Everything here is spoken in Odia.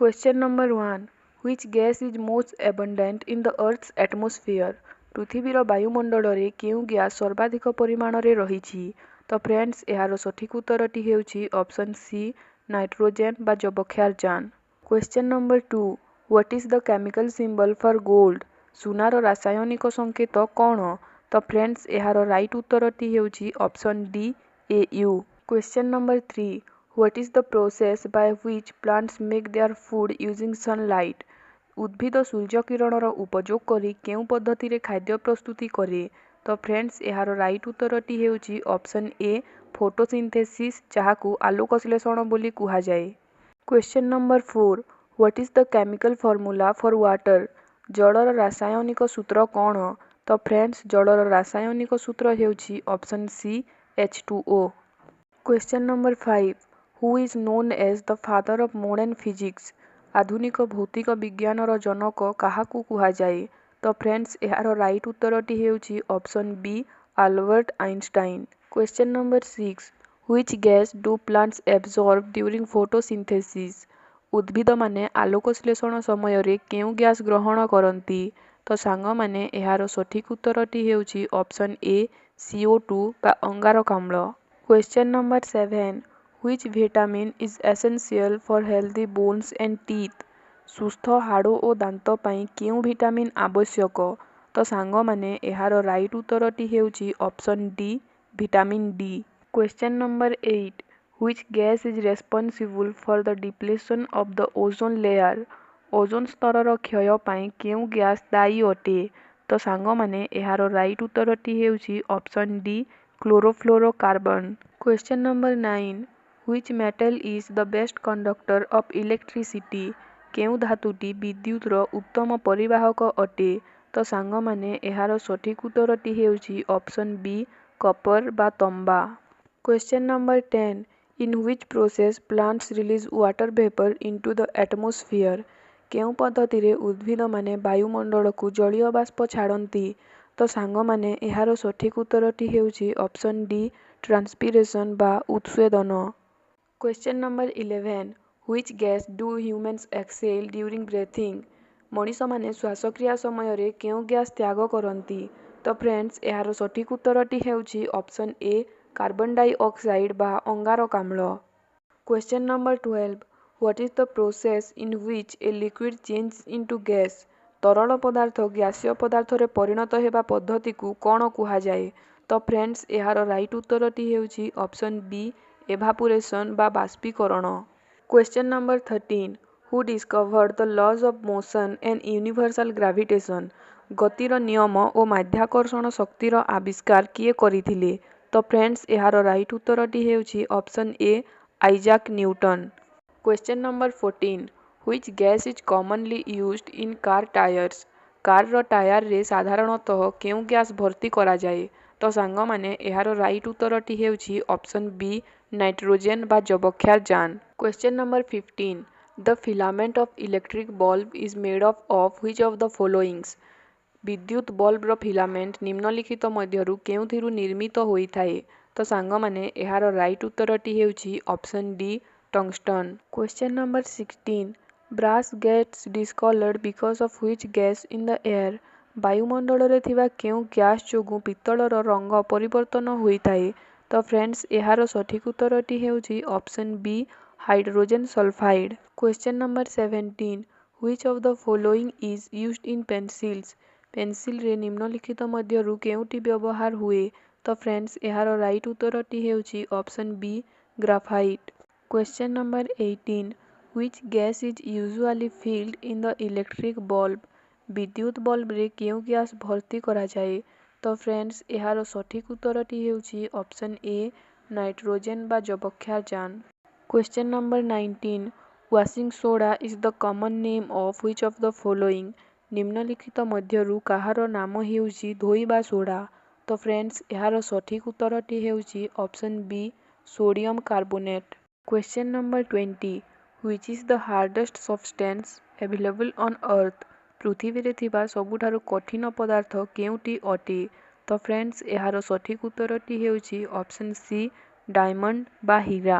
Question number 1. Which gas is most abundant in the Earth's atmosphere? ପୃଥିବୀର ବାୟୁମଣ୍ଡଳରେ କେଉଁ ଗ୍ୟାସ୍ ସର୍ବାଧିକ ପରିମାଣରେ ରହିଛି? ତ ଫ୍ରେଣ୍ଡସ୍ ଏହାର ସଠିକ୍ ଉତ୍ତରଟି ହେଉଛି ଅପସନ୍ ସି ନାଇଟ୍ରୋଜେନ୍ ବା ଯବକ୍ଷାରଜାନ। Question number 2. What is the chemical symbol for gold? ସୁନାର ରାସାୟନିକ ସଂକେତ କ'ଣ? ତ ଫ୍ରେଣ୍ଡସ୍ ଏହାର ରାଇଟ୍ ଉତ୍ତରଟି ହେଉଛି option D AU। Question number 3. What is the process by which plants make their food using sunlight? ଉଦ୍ଭିଦ ସୂର୍ଯ୍ୟକିରଣର ଉପଯୋଗ କରି କେଉଁ ପଦ୍ଧତିରେ ଖାଦ୍ୟ ପ୍ରସ୍ତୁତି କରେ? ତ ଫ୍ରେଣ୍ଡସ୍ ଏହାର ରାଇଟ୍ ଉତ୍ତରଟି ହେଉଛି ଅପସନ୍ ଏ ଫୋଟୋସିନ୍ଥେସିସ୍, ଯାହାକୁ ଆଲୋକ ଶ୍ଳେଷଣ ବୋଲି କୁହାଯାଏ। Question number 4. What is the chemical formula for water? ଜଳର ରାସାୟନିକ ସୂତ୍ର କ'ଣ? ତ ଫ୍ରେଣ୍ଡସ୍ ଜଳର ରାସାୟନିକ ସୂତ୍ର ହେଉଛି option C H2O। Question number 5. Who is known as the father of modern physics? ଆଧୁନିକ ଭୌତିକ ବିଜ୍ଞାନର ଜନକ କାହାକୁ କୁହାଯାଏ? ତ ଫ୍ରେଣ୍ଡସ୍ ଏହାର ରାଇଟ୍ ଉତ୍ତରଟି ହେଉଛି option B Albert Einstein. Question number 6. Which gas do plants absorb during photosynthesis? ଉଦ୍ଭିଦମାନେ ଆଲୋକ ଶ୍ଳେଷଣ ସମୟରେ କେଉଁ ଗ୍ୟାସ୍ ଗ୍ରହଣ କରନ୍ତି? ତ ସାଙ୍ଗମାନେ ଏହାର ସଠିକ୍ ଉତ୍ତରଟି ହେଉଛି ଅପସନ୍ ଏ CO2 ବା ଅଙ୍ଗାରକାମ୍ଳ। Question number 7. Which vitamin is essential for healthy bones and teeth? ସୁସ୍ଥ ହାଡ଼ ଓ ଦାନ୍ତ ପାଇଁ କେଉଁ ଭିଟାମିନ୍ ଆବଶ୍ୟକ? ତ ସାଙ୍ଗମାନେ ଏହାର ରାଇଟ୍ ଉତ୍ତରଟି ହେଉଛି option D vitamin D. Question number 8. Which gas is responsible for the depletion of the ozone layer? Ozone ସ୍ତରର କ୍ଷୟ ପାଇଁ କେଉଁ ଗ୍ୟାସ୍ ଦାୟୀ ଅଟେ? ତ ସାଙ୍ଗମାନେ ଏହାର ରାଇଟ୍ ଉତ୍ତରଟି ହେଉଛି option D chlorofluorocarbon. Question number 9. Which metal is the best conductor of electricity? କେଉଁ ଧାତୁଟି ବିଦ୍ୟୁତର ଉତ୍ତମ ପରିବାହକ ଅଟେ? ତ ସାଙ୍ଗମାନେ ଏହାର ସଠିକ୍ ଉତ୍ତରଟି ହେଉଛି ଅପସନ୍ ବି କପର ବା ତମ୍ବା। Question number 10. In which process plants release water vapor into the atmosphere? କେଉଁ ପଦ୍ଧତିରେ ଉଦ୍ଭିଦମାନେ ବାୟୁମଣ୍ଡଳକୁ ଜଳୀୟ ବାଷ୍ପ ଛାଡ଼ନ୍ତି? ତ ସାଙ୍ଗମାନେ ଏହାର ସଠିକ୍ ଉତ୍ତରଟି ହେଉଛି ଅପସନ୍ ଡି ଟ୍ରାନ୍ସପିରେସନ୍ ବା ଉତ୍ସ୍ୱେଦନ। Question number 11. Which gas do humans exhale during breathing? ମଣିଷମାନେ ଶ୍ୱାସକ୍ରିୟା ସମୟରେ କେଉଁ ଗ୍ୟାସ୍ ତ୍ୟାଗ କରନ୍ତି? ତ ଫ୍ରେଣ୍ଡସ୍ ଏହାର ସଠିକ୍ ଉତ୍ତରଟି ହେଉଛି ଅପସନ୍ ଏ କାର୍ବନ ଡାଇଅକ୍ସାଇଡ୍ ବା ଅଙ୍ଗାରକାମ୍ଳ। Question number 12. What is the process in which a liquid changes into gas? ତରଳ ପଦାର୍ଥ ଗ୍ୟାସୀୟ ପଦାର୍ଥରେ ପରିଣତ ହେବା ପଦ୍ଧତିକୁ କ'ଣ କୁହାଯାଏ? ତ ଫ୍ରେଣ୍ଡସ୍ ଏହାର ରାଇଟ୍ ଉତ୍ତରଟି ହେଉଛି ଅପସନ୍ ବି ଏଭାପୋରେସନ୍ ବା ବାଷ୍ପୀକରଣ। Question number 13. Who discovered the laws of motion and universal gravitation? ଗତିର ନିୟମ ଓ ମାଧ୍ୟାକର୍ଷଣ ଶକ୍ତିର ଆବିଷ୍କାର କିଏ କରିଥିଲେ? ତ ଫ୍ରେଣ୍ଡସ୍ ଏହାର ରାଇଟ୍ ଉତ୍ତରଟି ହେଉଛି option A Isaac newton. Question number 14. Which gas is commonly used in car tires? କାରର ଟାୟାରରେ ସାଧାରଣତଃ କେଉଁ ଗ୍ୟାସ୍ ଭର୍ତ୍ତି କରାଯାଏ? ତ ସାଙ୍ଗମାନେ ଏହାର ରାଇଟ୍ ଉତ୍ତରଟି ହେଉଛି ଅପସନ୍ ବି ନାଇଟ୍ରୋଜେନ୍ ବା ଯବକ୍ଷାରଜାନ। Question number 15. The filament of electric bulb is made of which of the followings? ବିଦ୍ୟୁତ୍ ବଲ୍ବର ଫିଲାମେଣ୍ଟ ନିମ୍ନଲିଖିତ ମଧ୍ୟରୁ କେଉଁଥିରୁ ନିର୍ମିତ ହୋଇଥାଏ? ତ ସାଙ୍ଗମାନେ ଏହାର ରାଇଟ୍ ଉତ୍ତରଟି ହେଉଛି option D ଟଙ୍ଗଷ୍ଟନ୍। Question number 16. Brass gets discolored because of which gas in the air? ବାୟୁମଣ୍ଡଳରେ ଥିବା କେଉଁ ଗ୍ୟାସ୍ ଯୋଗୁଁ ପିତ୍ତଳର ରଙ୍ଗ ପରିବର୍ତ୍ତନ ହୋଇଥାଏ? ତ ଫ୍ରେଣ୍ଡସ୍ ଏହାର ସଠିକ୍ ଉତ୍ତରଟି ହେଉଛି option B hydrogen sulphide. Question number 17. Which of the following is used in pencils? ପେନସିଲରେ ନିମ୍ନଲିଖିତ ମଧ୍ୟରୁ କେଉଁଟି ବ୍ୟବହାର ହୁଏ? ତ ଫ୍ରେଣ୍ଡସ୍ ଏହାର ରାଇଟ୍ ଉତ୍ତରଟି ହେଉଛି option B graphite. Question number 18. Which gas is usually filled in the electric bulb? ବିଦ୍ୟୁତ୍ ବଲ୍ବରେ କେଉଁ ଗ୍ୟାସ୍ ଭର୍ତ୍ତି କରାଯାଏ? ତ ଫ୍ରେଣ୍ଡସ୍ ଏହାର ସଠିକ୍ ଉତ୍ତରଟି ହେଉଛି ଅପସନ୍ ଏ ନାଇଟ୍ରୋଜେନ୍ ବା ଯବକ୍ଷାରଜାନ। Question number 19. Washing soda is the common name of which of the following? ନିମ୍ନଲିଖିତ ମଧ୍ୟରୁ କାହାର ନାମ ହେଉଛି ଧୋଇବା ସୋଡ଼ା? ତ ଫ୍ରେଣ୍ଡସ୍ ଏହାର ସଠିକ୍ ଉତ୍ତରଟି ହେଉଛି option B sodium carbonate. Question number 20. Which is the hardest substance available on earth? ପୃଥିବୀରେ ଥିବା ସବୁଠାରୁ କଠିନ ପଦାର୍ଥ କେଉଁଟି ଅଟେ? ତ ଫ୍ରେଣ୍ଡସ୍ ଏହାର ସଠିକ୍ ଉତ୍ତରଟି ହେଉଛି ଅପସନ୍ ସି ଡାଇମଣ୍ଡ ବା ହୀରା।